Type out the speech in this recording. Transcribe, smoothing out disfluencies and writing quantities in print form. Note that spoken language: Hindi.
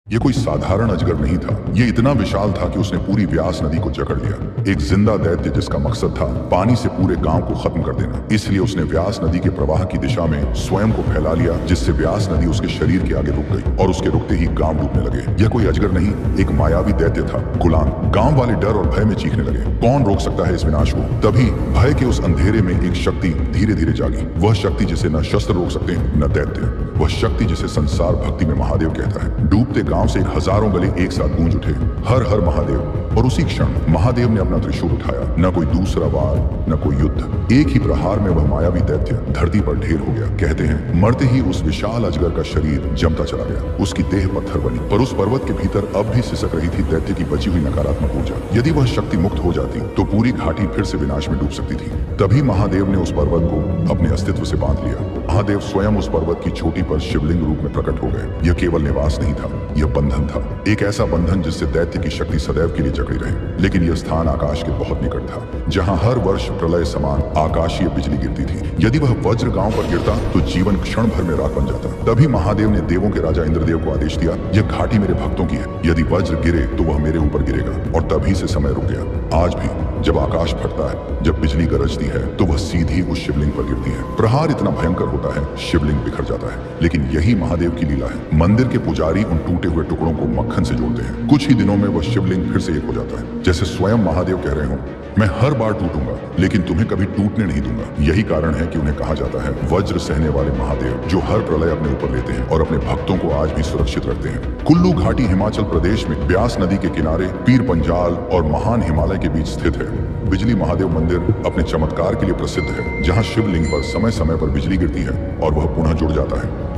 ये कोई साधारण अजगर नहीं था। ये इतना विशाल था कि उसने पूरी व्यास नदी को जकड़ लिया। एक जिंदा दैत्य जिसका मकसद था पानी से पूरे गांव को खत्म कर देना। इसलिए उसने व्यास नदी के प्रवाह की दिशा में स्वयं को फैला लिया, जिससे व्यास नदी उसके शरीर के आगे रुक गई और उसके रुकते ही गांव डूबने लगे। यह कोई अजगर नहीं, एक मायावी दैत्य था, गुलाम। गांव वाले डर और भय में चीखने लगे, कौन रोक सकता है इस विनाश को? तभी भय के उस अंधेरे में एक शक्ति धीरे धीरे जागी। वह शक्ति जिसे न शस्त्र रोक सकते न दैत्य, वह शक्ति जिसे संसार भक्ति में महादेव कहता है। डूबते गांव से हजारों गले एक साथ गूंज उठे, हर हर महादेव। और उसी क्षण महादेव ने अपना त्रिशूल उठाया। न कोई दूसरा वार, न कोई युद्ध, एक ही प्रहार में वह मायावी दैत्य धरती पर ढेर हो गया। कहते हैं मरते ही उस विशाल अजगर का शरीर जमता चला गया, उसकी देह पत्थर बनी। पर उस पर्वत के भीतर अब भी सिसक रही थी दैत्य की बची हुई नकारात्मक ऊर्जा। यदि वह शक्ति मुक्त हो जाती तो पूरी घाटी फिर से विनाश में डूब सकती थी। तभी महादेव ने उस पर्वत को अपने अस्तित्व से बांध लिया। महादेव स्वयं उस पर्वत की चोटी पर शिवलिंग रूप में प्रकट हो गए। यह केवल निवास नहीं था, यह बंधन था, एक ऐसा बंधन जिससे दैत्य की शक्ति सदैव के लिए जकड़ी रहे। लेकिन यह स्थान आकाश के बहुत निकट था, जहां हर वर्ष प्रलय समान आकाशीय बिजली गिरती थी। यदि वह वज्र गांव पर गिरता तो जीवन क्षण भर में राख बन जाता। तभी महादेव ने देवों के राजा इंद्रदेव को आदेश दिया, यह घाटी मेरे भक्तों की है, यदि वज्र गिरे तो वह मेरे ऊपर गिरेगा। और तभी से समय रुक गया। आज भी जब आकाश फटता है, जब बिजली गरजती है, तो वह सीधी उस शिवलिंग पर गिरती है। प्रहार इतना भयंकर होता है, शिवलिंग बिखर जाता है। लेकिन यही महादेव की लीला है। मंदिर के पुजारी उन टूटे हुए टुकड़ों को मक्खन से जोड़ते हैं। कुछ ही दिनों में वह शिवलिंग फिर से एक हो जाता है, जैसे स्वयं महादेव कह रहे हो, मैं हर बार टूटूंगा लेकिन तुम्हें कभी टूटने नहीं दूंगा। यही कारण है कि उन्हें कहा जाता है वज्र सहने वाले महादेव, जो हर प्रलय अपने ऊपर लेते हैं और अपने भक्तों को आज भी सुरक्षित रखते हैं। कुल्लू घाटी हिमाचल प्रदेश में ब्यास नदी के किनारे पीर पंजाल और महान हिमालय के बीच स्थित है। बिजली महादेव मंदिर अपने चमत्कार के लिए प्रसिद्ध है, जहाँ शिवलिंग पर समय समय पर बिजली गिरती है और वह पुनः जुड़ जाता है।